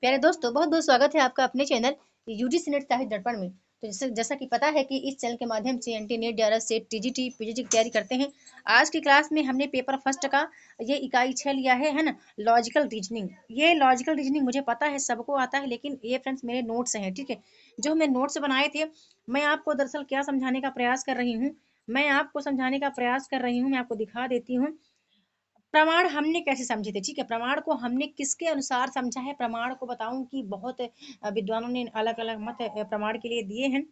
प्यारे दोस्तों, बहुत बहुत स्वागत है आपका अपने चैनल यूजीसी नेट साहित्य दर्पण में। तो जैसा कि पता है कि इस चैनल के माध्यम से एनटी NET, JRF SET, TGT, PGT की तैयारी करते हैं। आज की क्लास में हमने पेपर फर्स्ट का ये इकाई 6 लिया है ना, लॉजिकल रीजनिंग। ये लॉजिकल रीजनिंग मुझे पता है सबको आता है, लेकिन ये फ्रेंड्स मेरे नोट्स हैं, ठीक है, जो हमने नोट्स बनाए थे। मैं आपको दरअसल क्या समझाने का प्रयास कर रही हूँ, मैं आपको दिखा देती हूँ। प्रमाण हमने कैसे समझे थे, ठीक है, प्रमाण को हमने किसके अनुसार समझा है। प्रमाण को बताऊं कि बहुत विद्वानों ने अलग अलग मत प्रमाण के लिए दिए हैं।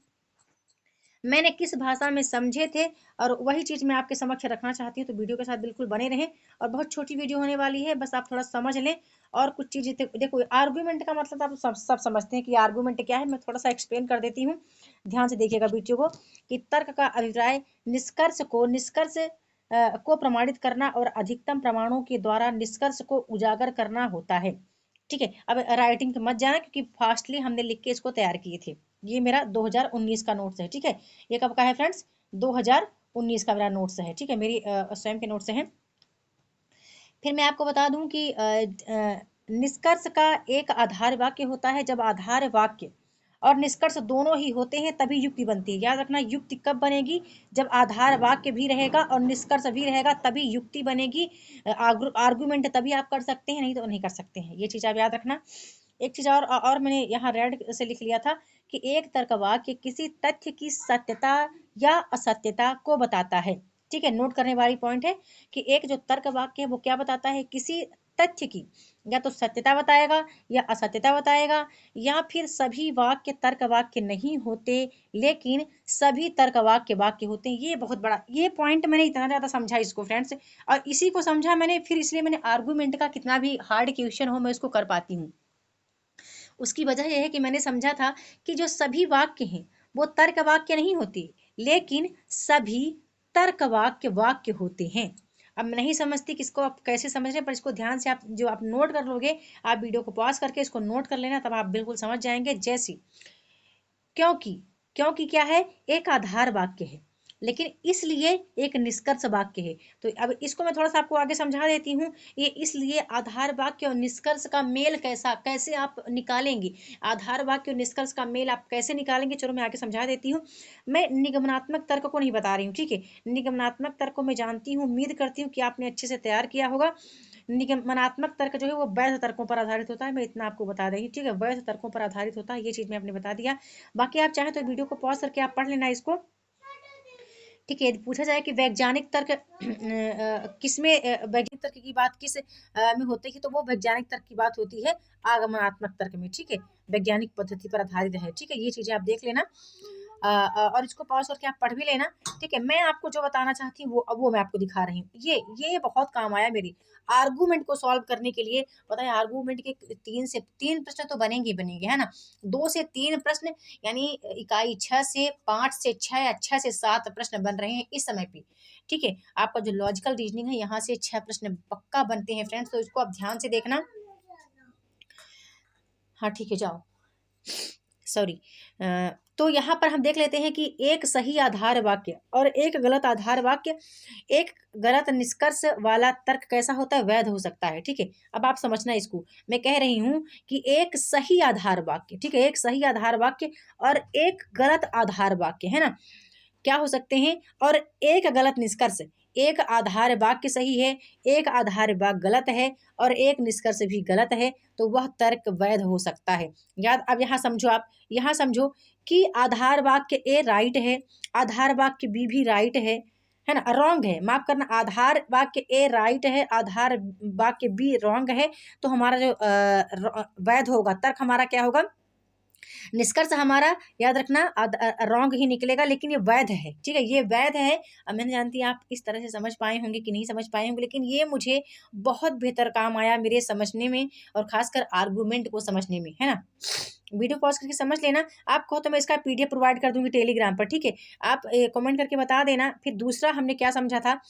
मैंने किस भाषा में समझे थे, और वही चीज मैं आपके समक्ष रखना चाहती हूँ। तो वीडियो के साथ बिल्कुल बने रहें, और बहुत छोटी वीडियो होने वाली है, बस आप थोड़ा समझ लें। और कुछ चीजें देखो, आर्गुमेंट का मतलब आप सब समझते हैं कि आर्गुमेंट क्या है। मैं थोड़ा सा एक्सप्लेन कर देती हूँ, ध्यान से देखिएगा वीडियो को। कि तर्क का अभिप्राय निष्कर्ष को प्रमाणित करना और अधिकतम प्रमाणों के द्वारा निष्कर्ष को उजागर करना होता है। ठीक है, अब राइटिंग पे मत जाना, क्योंकि फास्टली हमने लिख के इसको तैयार किए थे। ये मेरा 2019 का नोट्स है, ठीक है। ये कब का है फ्रेंड्स? 2019 का मेरा नोट्स है, ठीक है, मेरी स्वयं के नोट्स हैं। फिर मैं आपको बता दूं कि निष्कर्ष का एक आधार वाक्य होता है। जब आधार वाक्य और निष्कर्ष दोनों ही होते हैं तभी युक्ति बनती है। याद रखना, युक्ति कब बनेगी? जब आधार वाक्य भी रहेगा और निष्कर्ष भी रहेगा, तभी युक्ति बनेगी। आर्गुमेंट तभी आप कर सकते हैं, नहीं तो नहीं कर सकते हैं। ये चीज आप याद रखना। एक चीज और मैंने यहाँ रेड से लिख लिया था कि एक तर्क वाक्य किसी तथ्य की सत्यता या असत्यता को बताता है। ठीक है, नोट करने वाली पॉइंट है कि एक जो तर्क वाक्य है वो क्या बताता है? किसी तथ्य की या तो सत्यता बताएगा या असत्यता बताएगा, या फिर सभी वाक्य तर्क वाक्य नहीं होते, लेकिन सभी तर्क वाक्य वाक्य होते हैं। ये बहुत बड़ा ये पॉइंट मैंने इतना ज्यादा समझा इसको फ्रेंड्स, और इसी को समझा मैंने, फिर इसलिए मैंने आर्गुमेंट का कितना भी हार्ड क्वेश्चन हो मैं उसको कर पाती हूँ। उसकी वजह यह है कि मैंने समझा था कि जो सभी वाक्य हैं वो तर्क वाक्य नहीं होते, लेकिन सभी तर्क वाक्य वाक्य होते हैं। अब मैं नहीं समझती कि इसको आप कैसे समझ रहे हैं, पर इसको ध्यान से आप नोट कर लोगे, आप वीडियो को पॉज करके इसको नोट कर लेना, तब आप बिल्कुल समझ जाएंगे। जैसे क्योंकि क्योंकि क्या है? एक आधार वाक्य है, लेकिन इसलिए एक निष्कर्ष वाक्य है। तो अब इसको मैं थोड़ा सा आपको आगे समझा देती हूँ। ये इसलिए आधार वाक्य और निष्कर्ष का मेल कैसे आप निकालेंगे, आधार वाक्य और निष्कर्ष का मेल आप कैसे निकालेंगे, चलो मैं आगे समझा देती हूँ। मैं निगमनात्मक तर्क को नहीं बता रही हूँ, ठीक है। निगमनात्मक तर्क को मैं जानती हूँ, उम्मीद करती हूँ कि आपने अच्छे से तैयार किया होगा। निगमनात्मक तर्क जो है वो वैध तर्कों पर आधारित होता है। मैं इतना आपको बता रही हूँ, ठीक है, वैध तर्कों पर आधारित होता है। ये चीज मैं आपने बता दिया। बाकी आप चाहें तो वीडियो को पॉज करके आप पढ़ लेना इसको। ठीक है, यदि पूछा जाए कि वैज्ञानिक तर्क किसमें वैज्ञानिक तर्क की बात किस में होती है, तो वो वैज्ञानिक तर्क की बात होती है आगमनात्मक तर्क में, ठीक है, वैज्ञानिक पद्धति पर आधारित है। ठीक है, ये चीजें आप देख लेना। और इसको पॉज करके आप पढ़ भी लेना। ठीक है, मैं आपको जो बताना चाहती हूँ वो मैं आपको दिखा रही हूँ। ये बहुत काम आया मेरी आर्गूमेंट को सॉल्व करने के लिए। पता है, आर्गूमेंट के 3 प्रश्न तो बनेंगे ही बनेंगे, है ना। 2 से 3 प्रश्न, यानी इकाई 6 से 5 से 6 या 6 से 7 प्रश्न बन रहे हैं इस समय पे। ठीक है, आपका जो लॉजिकल रीजनिंग है, यहाँ से 6 प्रश्न पक्का बनते हैं फ्रेंड्स, तो इसको आप ध्यान से देखना। हाँ ठीक है, जाओ, सॉरी। तो यहाँ पर हम देख लेते हैं कि एक सही आधार वाक्य और एक गलत आधार वाक्य, एक गलत निष्कर्ष वाला तर्क कैसा होता है? वैध हो सकता है। ठीक है, अब आप समझना इसको। मैं कह रही हूँ कि एक सही आधार वाक्य, ठीक है, एक सही आधार वाक्य और एक गलत आधार वाक्य, है ना, क्या हो सकते हैं? और एक गलत निष्कर्ष। एक आधार वाक्य सही है, एक आधार वाक्य गलत है, और एक निष्कर्ष भी गलत है, तो वह तर्क वैध हो सकता है। याद, अब यहाँ समझो, आप यहाँ समझो कि आधार वाक्य ए राइट है, आधार वाक्य बी भी राइट है ना, रॉन्ग है, माफ करना, आधार वाक्य ए राइट है, आधार वाक्य बी रॉन्ग है। तो हमारा जो वैध होगा, तर्क हमारा क्या होगा? निष्कर्ष हमारा, याद रखना, रॉन्ग ही निकलेगा, लेकिन ये वैध है। ठीक है, ये वैध है। अब मैं नहीं जानती आप इस तरह से समझ पाए होंगे कि नहीं समझ पाए होंगे, लेकिन ये मुझे बहुत बेहतर काम आया मेरे समझने में, और खासकर आर्गूमेंट को समझने में, है ना। वीडियो पॉज करके समझ लेना। आप कहो तो मैं इसका PDF प्रोवाइड कर दूंगी टेलीग्राम पर, ठीक है। आप कमेंट करके बता देना। फिर दूसरा हमने क्या समझा था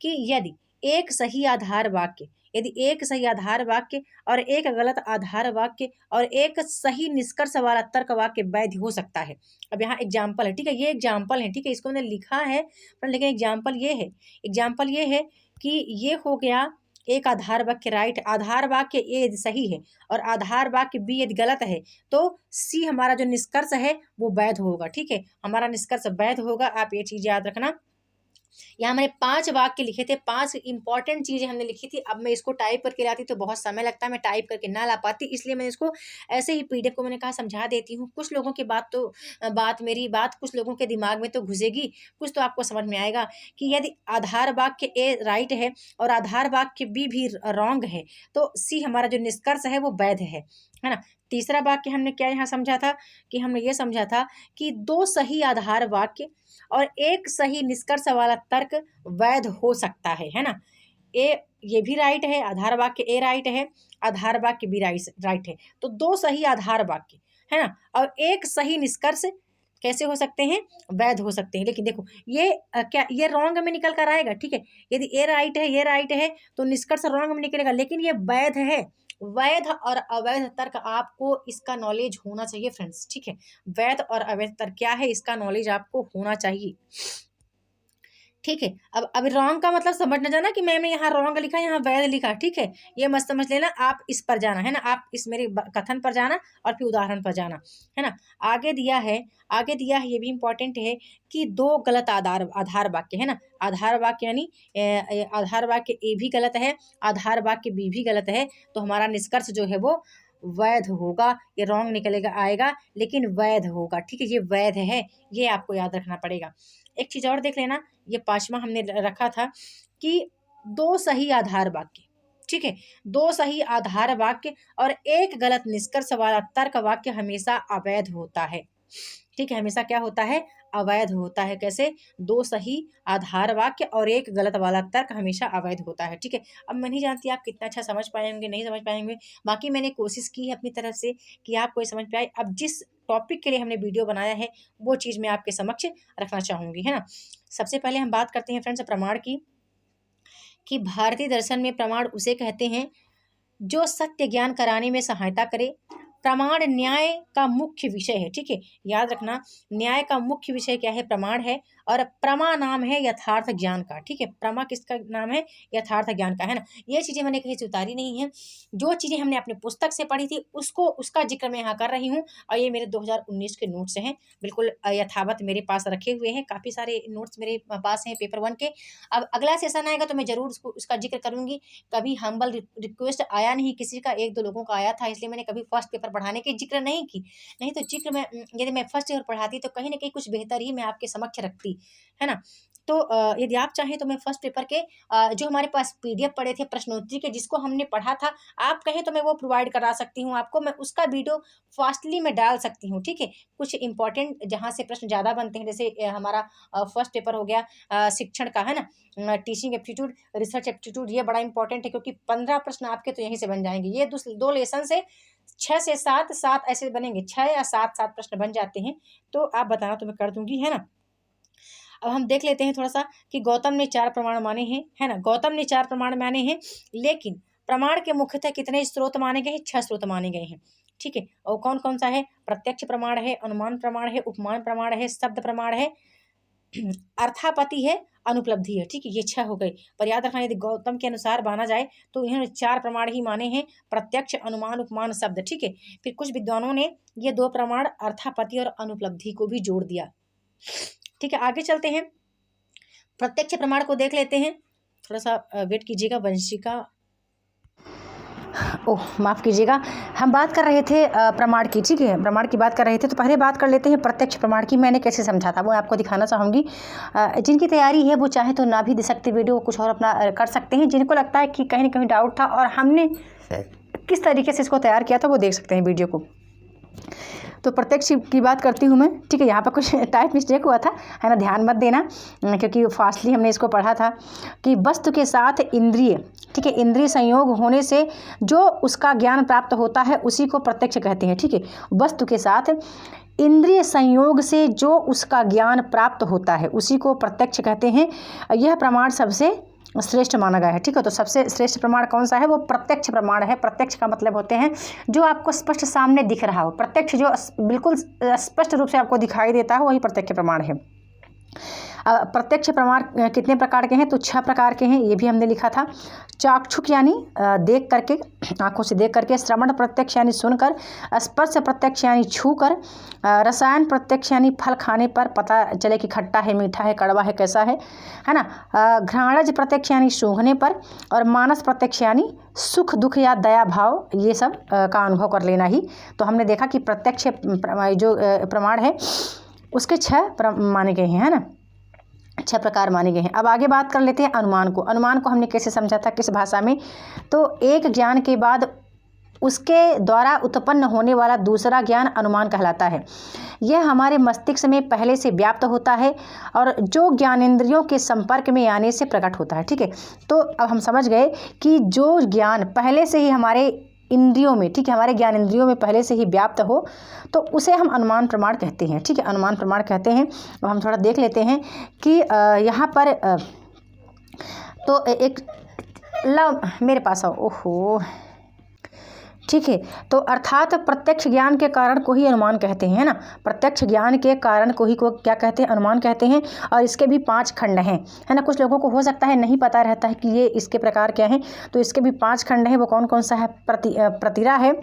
कि एक सही आधार वाक्य यदि एक सही आधार वाक्य और एक गलत आधार वाक्य और एक सही निष्कर्ष वाला तर्क वाक्य वैध हो सकता है। अब यहाँ एग्जाम्पल है, ठीक है, ये एग्जाम्पल है, ठीक है, इसको मैंने लिखा है पर लेकिन एग्जाम्पल ये है कि ये हो गया एक आधार वाक्य राइट, आधार वाक्य ए यदि सही है और आधार वाक्य बी यदि गलत है तो सी हमारा जो निष्कर्ष है वो वैध होगा। ठीक है, हमारा निष्कर्ष वैध होगा, आप ये चीज याद रखना। यहाँ मैंने 5 वाक्य लिखे थे, 5 इंपॉर्टेंट चीजें हमने लिखी थी। अब मैं इसको टाइप करके लाती तो बहुत समय लगता है, मैं टाइप करके ना ला पाती, इसलिए मैंने इसको ऐसे ही पीडीएफ को मैंने कहा समझा देती हूँ। कुछ लोगों की मेरी बात कुछ लोगों के दिमाग में तो घुसेगी, कुछ तो आपको समझ में आएगा कि यदि आधार वाक्य ए राइट है और आधार वाक्य बी भी रॉन्ग है तो सी हमारा जो निष्कर्ष है वो वैध है ना। तीसरा वाक्य हमने क्या यहाँ समझा था कि हमने ये समझा था कि 2 सही आधार वाक्य और एक सही निष्कर्ष वाला तर्क वैध हो सकता है ना। ये भी राइट है, आधार वाक्य ए राइट है, आधार वाक्य बी राइट है, तो 2 सही आधार वाक्य है ना और एक सही निष्कर्ष कैसे हो सकते हैं, वैध हो सकते हैं। लेकिन देखो ये रॉन्ग में निकल कर आएगा। ठीक है, यदि ए राइट है ये राइट है तो निष्कर्ष रॉन्ग में निकलेगा, लेकिन ये वैध है। वैध और अवैध तर्क आपको इसका नॉलेज होना चाहिए फ्रेंड्स। ठीक है, वैध और अवैध तर्क क्या है इसका नॉलेज आपको होना चाहिए। ठीक है, अब रॉन्ग का मतलब समझ न जाना कि मैंने यहाँ रॉन्ग लिखा यहाँ वैध लिखा। ठीक है, ये मत समझ लेना, आप इस पर जाना है ना, आप इस मेरे कथन पर जाना और फिर उदाहरण पर जाना है ना। आगे दिया है ये भी इंपॉर्टेंट है कि 2 गलत आधार वाक्य है ना। आधार वाक्य यानी आधार वाक्य ए भी गलत है, आधार वाक्य बी भी गलत है, तो हमारा निष्कर्ष जो है वो वैध होगा। ये रॉन्ग निकलेगा आएगा लेकिन वैध होगा। ठीक है, ये वैध है, ये आपको याद रखना पड़ेगा। एक चीज और देख लेना, ये 5वां हमने रखा था कि 2 सही आधार वाक्य। ठीक है, 2 सही आधार वाक्य और एक गलत निष्कर्ष वाला तर्क वाक्य हमेशा अवैध होता है। ठीक है, हमेशा क्या होता है, अवैध होता है। कैसे, 2 सही आधार वाक्य और एक गलत वाला तर्क हमेशा अवैध होता है। ठीक है, अब मैं नहीं जानती आप कितना अच्छा समझ पाएंगे नहीं समझ पाएंगे, बाकी मैंने कोशिश की है अपनी तरफ से कि आपको ये समझ पाए। अब जिस टॉपिक के लिए हमने वीडियो बनाया है वो चीज़ मैं आपके समक्ष रखना चाहूँगी, है ना। सबसे पहले हम बात करते हैं फ्रेंड्स प्रमाण की, कि भारतीय दर्शन में प्रमाण उसे कहते हैं जो सत्य ज्ञान कराने में सहायता करे। प्रमाण न्याय का मुख्य विषय है। ठीक है, याद रखना, न्याय का मुख्य विषय क्या है, प्रमाण है, और प्रमा नाम है यथार्थ ज्ञान का। ठीक है, प्रमा किसका नाम है, यथार्थ ज्ञान का, है ना। ये चीजें मैंने कहीं से उतारी नहीं है, जो चीजें हमने अपने पुस्तक से पढ़ी थी उसका जिक्र मैं यहाँ कर रही हूँ, और ये मेरे 2019 के नोट्स हैं, बिल्कुल यथावत मेरे पास रखे हुए हैं। काफी सारे नोट्स मेरे पास हैं पेपर 1 के। अब अगला सेशन आएगा तो मैं जरूर उसका जिक्र करूंगी। कभी हम्बल रिक्वेस्ट आया नहीं किसी का, 1-2 लोगों का आया था, इसलिए मैंने कभी फर्स्ट पेपर पढ़ाने की जिक्र नहीं की। नहीं तो जिक्र में यदि मैं फर्स्ट ईयर पढ़ाती तो कहीं ना कहीं कुछ बेहतर ही मैं आपके समक्ष रखती, है ना। तो यदि आप चाहें तो मैं फर्स्ट पेपर के जो हमारे पास पीडीएफ पड़े थे प्रश्नोत्तरी के, जिसको हमने पढ़ा था, आप कहें तो मैं वो प्रोवाइड करा सकती हूँ आपको। मैं उसका वीडियो फास्टली में डाल सकती हूँ। ठीक है, कुछ इंपॉर्टेंट जहाँ से प्रश्न ज़्यादा बनते हैं, जैसे हमारा फर्स्ट पेपर हो गया शिक्षण का, है ना, टीचिंग एप्टीट्यूड, रिसर्च एप्टीट्यूड, ये बड़ा इंपॉर्टेंट है क्योंकि 15 प्रश्न आपके तो यहीं से बन जाएंगे। ये 2 लेसन से 6 से 7 ऐसे बनेंगे, 6 या 7 प्रश्न बन जाते हैं। तो आप बताना तो मैं कर दूंगी, है ना। अब हम देख लेते हैं थोड़ा सा कि गौतम ने 4 प्रमाण माने हैं, है ना। गौतम ने 4 प्रमाण माने हैं, लेकिन प्रमाण के मुख्यतः कितने स्रोत माने गए हैं, 6 स्रोत माने गए हैं। ठीक है, और कौन कौन सा है, प्रत्यक्ष प्रमाण है, अनुमान प्रमाण है, उपमान प्रमाण है, शब्द प्रमाण है, अर्थापत्ति है, अनुपलब्धि है। ठीक है, ये 6 हो गए। पर याद रखना, यदि गौतम के अनुसार माना जाए तो इन्होंने 4 प्रमाण ही माने हैं, प्रत्यक्ष, अनुमान, उपमान, शब्द। ठीक है, फिर कुछ विद्वानों ने ये 2 प्रमाण अर्थापत्ति और अनुपलब्धि को भी जोड़ दिया। ठीक है, आगे चलते हैं, प्रत्यक्ष प्रमाण को देख लेते हैं। थोड़ा सा वेट कीजिएगा, वंशिका, ओह माफ़ कीजिएगा, हम बात कर रहे थे प्रमाण की। ठीक है, प्रमाण की बात कर रहे थे, तो पहले बात कर लेते हैं प्रत्यक्ष प्रमाण की। मैंने कैसे समझा था वो आपको दिखाना चाहूँगी। जिनकी तैयारी है वो चाहे तो ना भी दे सकते वीडियो, कुछ और अपना कर सकते हैं। जिनको लगता है कि कहीं ना कहीं डाउट था और हमने किस तरीके से इसको तैयार किया था वो देख सकते हैं वीडियो को। तो प्रत्यक्ष की बात करती हूँ मैं। ठीक है, यहाँ पर कुछ टाइप मिस्टेक हुआ था, है ना, ध्यान मत देना, क्योंकि फास्टली हमने इसको पढ़ा था कि वस्तु के साथ इंद्रिय, ठीक है, इंद्रिय संयोग होने से जो उसका ज्ञान प्राप्त होता है उसी को प्रत्यक्ष कहते हैं। ठीक है, वस्तु के साथ इंद्रिय संयोग से जो उसका ज्ञान प्राप्त होता है उसी को प्रत्यक्ष कहते हैं। यह प्रमाण सबसे श्रेष्ठ माना गया है। ठीक है, तो सबसे श्रेष्ठ प्रमाण कौन सा है, वो प्रत्यक्ष प्रमाण है। प्रत्यक्ष का मतलब होते हैं जो आपको स्पष्ट सामने दिख रहा हो, प्रत्यक्ष जो बिल्कुल स्पष्ट रूप से आपको दिखाई देता है वही प्रत्यक्ष प्रमाण है। प्रत्यक्ष प्रमाण कितने प्रकार के हैं, तो 6 प्रकार के हैं, ये भी हमने लिखा था। चाक्षुष यानी देख करके, आंखों से देख करके, श्रवण प्रत्यक्ष यानी सुनकर, स्पर्श प्रत्यक्ष यानी छू कर, रसायन प्रत्यक्ष यानी फल खाने पर पता चले कि खट्टा है, मीठा है, कड़वा है, कैसा है ना। घ्राणज प्रत्यक्ष यानी सूंघने पर, और मानस प्रत्यक्ष यानी सुख दुख या दया भाव, ये सब का अनुभव कर लेना ही। तो हमने देखा कि प्रत्यक्ष जो प्रमाण है उसके 6 माने गए हैं, है ना, 6 प्रकार माने गए हैं। अब आगे बात कर लेते हैं अनुमान को। अनुमान को हमने कैसे समझा था, किस भाषा में, तो एक ज्ञान के बाद उसके द्वारा उत्पन्न होने वाला दूसरा ज्ञान अनुमान कहलाता है। यह हमारे मस्तिष्क में पहले से व्याप्त होता है और जो ज्ञानेंद्रियों के संपर्क में आने से प्रकट होता है। ठीक है, तो अब हम समझ गए कि जो ज्ञान पहले से ही हमारे इंद्रियों में, ठीक है, हमारे ज्ञान इंद्रियों में पहले से ही व्याप्त हो तो उसे हम अनुमान प्रमाण कहते हैं। ठीक है, अनुमान प्रमाण कहते हैं। अब हम थोड़ा देख लेते हैं कि यहाँ पर तो एक लव मेरे पास आओ, ओहो, ठीक है, तो अर्थात प्रत्यक्ष ज्ञान के कारण को ही अनुमान कहते हैं, है ना। प्रत्यक्ष ज्ञान के कारण को ही क्या कहते हैं, अनुमान कहते हैं। और इसके भी 5 खंड हैं, है ना। कुछ लोगों को हो सकता है नहीं पता रहता है कि ये इसके प्रकार क्या हैं, तो इसके भी 5 खंड हैं। वो कौन कौन सा है, प्रतिरा है,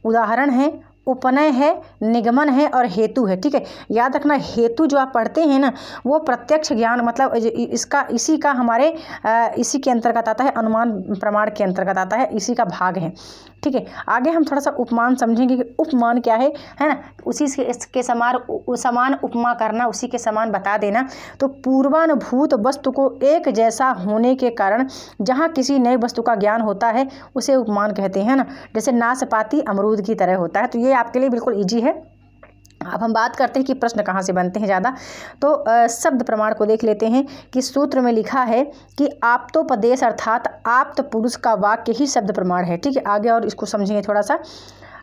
उदाहरण है, उपनय है, निगमन है और हेतु है। ठीक है, याद रखना, हेतु जो आप पढ़ते हैं ना वो प्रत्यक्ष ज्ञान मतलब इसका इसी का हमारे इसी के अंतर्गत आता है, अनुमान प्रमाण के अंतर्गत आता है, इसी का भाग है। ठीक है, आगे हम थोड़ा सा उपमान समझेंगे कि उपमान क्या है ना। उसी के समान उपमा करना, उसी के समान बता देना। तो पूर्वानुभूत वस्तु को एक जैसा होने के कारण जहाँ किसी नई वस्तु का ज्ञान होता है उसे उपमान कहते हैं ना। जैसे नाशपाती अमरूद की तरह होता है, तो ये आपके लिए बिल्कुल ईजी है। अब हम बात करते हैं कि प्रश्न कहाँ से बनते हैं ज़्यादा, तो शब्द प्रमाण को देख लेते हैं कि सूत्र में लिखा है कि आप्तोपदेश अर्थात आप्त पुरुष का वाक्य ही शब्द प्रमाण है। ठीक है, आगे और इसको समझेंगे थोड़ा सा।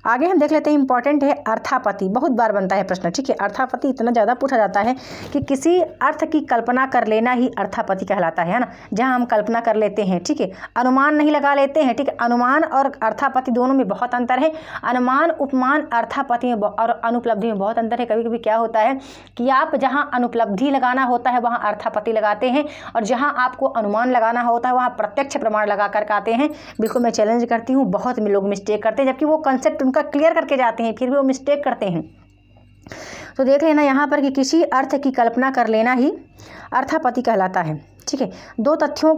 आगे हम देख लेते हैं, इंपॉर्टेंट है अर्थापति, बहुत बार बनता है प्रश्न। ठीक है, अर्थापति इतना ज़्यादा पूछा जाता है कि किसी अर्थ की कल्पना कर लेना ही अर्थापति कहलाता है ना, जहां हम कल्पना कर लेते हैं। ठीक है, अनुमान नहीं लगा लेते हैं। ठीक है, अनुमान और अर्थापति दोनों में बहुत अंतर है। अनुमान उपमान अर्थापति में और अनुपलब्धि में बहुत अंतर है। कभी कभी क्या होता है कि आप जहाँ अनुपलब्धि लगाना होता है वहाँ अर्थापति लगाते हैं, और जहाँ आपको अनुमान लगाना होता है वहाँ प्रत्यक्ष प्रमाण लगा कर आते हैं। बिल्कुल मैं चैलेंज करती हूँ, बहुत लोग मिस्टेक करते हैं, जबकि वो कंसेप्ट का क्लियर करके जाते हैं, फिर भी वो मिस्टेक करते हैं। तो देख लेना यहाँ पर कि किसी अर्थ की कल्पना कर लेना ही अर्थापति कहलाता है। ठीक है, 2 तथ्यों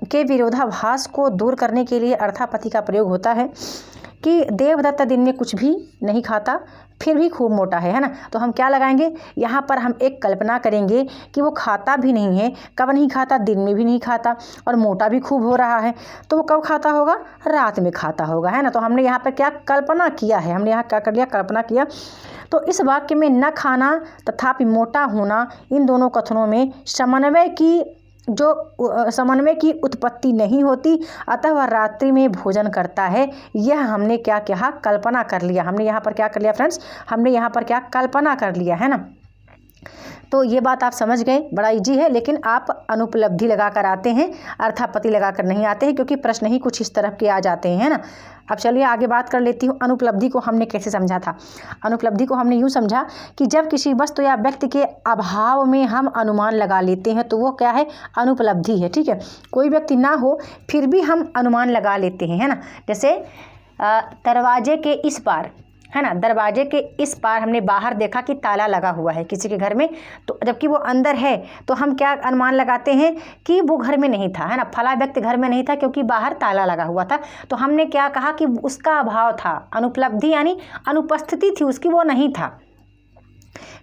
के विरोधाभास को दूर करने के लिए अर्थापति का प्रयोग होता है कि देवदत्त दिन में कुछ भी नहीं खाता फिर भी खूब मोटा है ना। तो हम क्या लगाएंगे यहाँ पर, हम एक कल्पना करेंगे कि वो खाता भी नहीं है। कब नहीं खाता, दिन में भी नहीं खाता, और मोटा भी खूब हो रहा है। तो वो कब खाता होगा, रात में खाता होगा, है ना। तो हमने यहाँ पर क्या कल्पना किया है, हमने यहाँ क्या कर लिया, कल्पना किया। तो इस वाक्य में न खाना तथापि मोटा होना, इन दोनों कथनों में समन्वय की उत्पत्ति नहीं होती, अतः वह रात्रि में भोजन करता है। यह हमने क्या कहा, कल्पना कर लिया। हमने यहाँ पर क्या कर लिया फ्रेंड्स, हमने यहाँ पर क्या कल्पना कर लिया, है ना। तो ये बात आप समझ गए, बड़ा इजी है। लेकिन आप अनुपलब्धि लगा कर आते हैं, अर्थापति लगा कर नहीं आते हैं, क्योंकि प्रश्न ही कुछ इस तरह के आ जाते हैं, है ना। अब चलिए आगे बात कर लेती हूँ। अनुपलब्धि को हमने कैसे समझा था। अनुपलब्धि को हमने यूँ समझा कि जब किसी वस्तु या व्यक्ति के अभाव में हम अनुमान लगा लेते हैं तो वो क्या है, अनुपलब्धि है। ठीक है, कोई व्यक्ति ना हो फिर भी हम अनुमान लगा लेते हैं, है ना। जैसे दरवाजे के इस पार, है ना, दरवाजे के इस पार हमने बाहर देखा कि ताला लगा हुआ है किसी के घर में, तो जबकि वो अंदर है तो हम क्या अनुमान लगाते हैं कि वो घर में नहीं था, है ना। फला व्यक्ति घर में नहीं था क्योंकि बाहर ताला लगा हुआ था। तो हमने क्या कहा कि उसका अभाव था, अनुपलब्धि यानी अनुपस्थिति थी उसकी, वो नहीं था।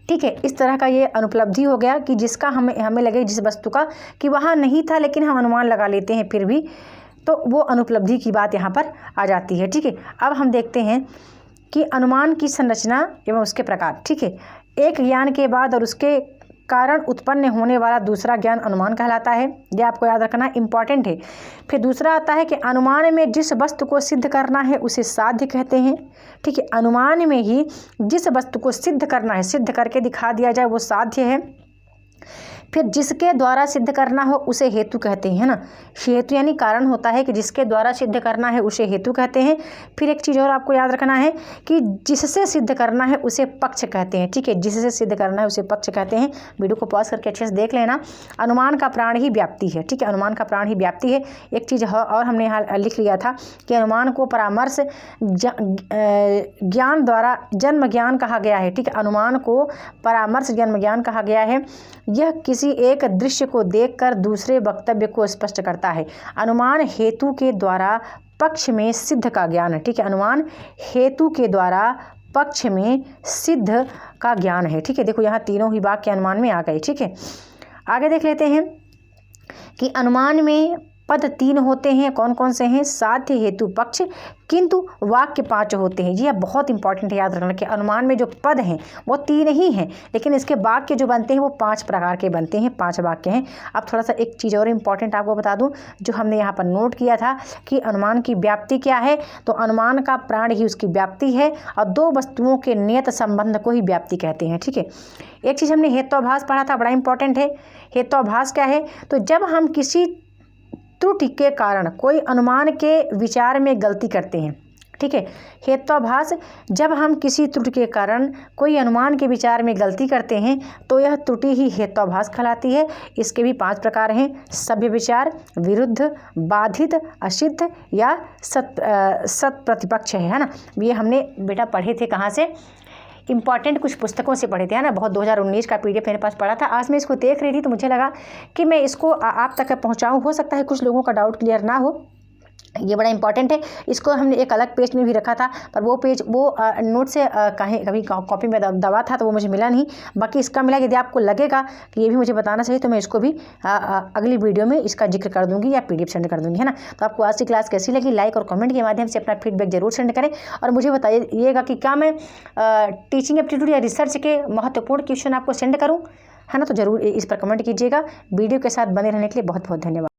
ठीक है, इस तरह का ये अनुपलब्धि हो गया कि जिसका हमें लगे, जिस वस्तु का कि वहाँ नहीं था लेकिन हम अनुमान लगा लेते हैं फिर भी, तो वो अनुपलब्धि की बात यहाँ पर आ जाती है। ठीक है, अब हम देखते हैं कि अनुमान की संरचना एवं उसके प्रकार। ठीक है, एक ज्ञान के बाद और उसके कारण उत्पन्न होने वाला दूसरा ज्ञान अनुमान कहलाता है। ये आपको याद रखना इंपॉर्टेंट है। फिर दूसरा आता है कि अनुमान में जिस वस्तु को सिद्ध करना है उसे साध्य कहते हैं। ठीक है, अनुमान में ही जिस वस्तु को सिद्ध करना है, सिद्ध करके दिखा दिया जाए, वो साध्य है। फिर जिसके द्वारा सिद्ध करना हो उसे हेतु कहते हैं, है ना। हेतु यानी कारण होता है कि जिसके द्वारा सिद्ध करना है उसे हेतु कहते हैं। फिर एक चीज़ और आपको याद रखना है कि जिससे सिद्ध करना है उसे पक्ष कहते हैं, ठीक है। जिससे सिद्ध करना है उसे पक्ष कहते हैं। वीडियो को पॉज करके अच्छे से देख लेना। अनुमान का प्राण ही व्याप्ति है, ठीक है। अनुमान का प्राण ही व्याप्ति है। एक चीज़ और हमने यहाँ लिख लिया था कि अनुमान को परामर्श ज्ञान द्वारा जन्म ज्ञान कहा गया है, ठीक है। अनुमान को परामर्श जन्म ज्ञान कहा गया है। यह किसी एक दृश्य को देखकर दूसरे वक्तव्य को स्पष्ट करता है। अनुमान हेतु के द्वारा पक्ष में सिद्ध का ज्ञान है, ठीक है। अनुमान हेतु के द्वारा पक्ष में सिद्ध का ज्ञान है, ठीक है। देखो यहाँ तीनों ही वाक्य अनुमान में आ गए, ठीक है। आगे देख लेते हैं कि अनुमान में पद 3 होते हैं। कौन कौन से हैं? साध्य, हेतु, पक्ष, किंतु वाक्य 5 होते हैं। ये बहुत इंपॉर्टेंट है याद रखना कि अनुमान में जो पद हैं वो 3 ही हैं, लेकिन इसके वाक्य जो बनते हैं वो 5 प्रकार के बनते हैं, 5 वाक्य हैं। अब थोड़ा सा एक चीज़ और इम्पॉर्टेंट आपको बता दूं जो हमने यहाँ पर नोट किया था कि अनुमान की व्याप्ति क्या है। तो अनुमान का प्राण ही उसकी व्याप्ति है और 2 वस्तुओं के नियत संबंध को ही व्याप्ति कहते हैं, ठीक है। एक चीज़ हमने हेत्वाभास पढ़ा था, बड़ा इंपॉर्टेंट है। हेत्वाभास क्या है? तो जब हम किसी त्रुटि के कारण कोई अनुमान के विचार में गलती करते हैं, ठीक है। हेत्वाभास, जब हम किसी त्रुटि के कारण कोई अनुमान के विचार में गलती करते हैं तो यह त्रुटि ही हेत्वाभास कहलाती है। इसके भी 5 प्रकार हैं: सभ्य विचार, विरुद्ध, बाधित, असिद्ध या सत प्रतिपक्ष है ना। ये हमने बेटा पढ़े थे कहाँ से? इंपॉर्टेंट कुछ पुस्तकों से पढ़े थे, है ना। बहुत 2019 का PDF मेरे पास पढ़ा था। आज मैं इसको देख रही थी तो मुझे लगा कि मैं इसको आप तक पहुंचाऊं। हो सकता है कुछ लोगों का डाउट क्लियर ना हो, ये बड़ा इंपॉर्टेंट है। इसको हमने एक अलग पेज में भी रखा था, पर वो पेज वो नोट से कहीं कभी कॉपी में दबा था तो वो मुझे मिला नहीं। बाकी इसका मिला। यदि आपको लगेगा कि ये भी मुझे बताना चाहिए तो मैं इसको भी अगली वीडियो में इसका जिक्र कर दूंगी या PDF सेंड कर दूंगी, है ना। तो आपको आज की क्लास कैसी लगी? लाइक और कमेंट के माध्यम से अपना फीडबैक जरूर सेंड करें और मुझे बताइएगा कि क्या मैं टीचिंग एप्टीट्यूड या रिसर्च के महत्वपूर्ण क्वेश्चन आपको सेंड करूँ, है ना। तो जरूर इस पर कमेंट कीजिएगा। वीडियो के साथ बने रहने के लिए बहुत बहुत धन्यवाद।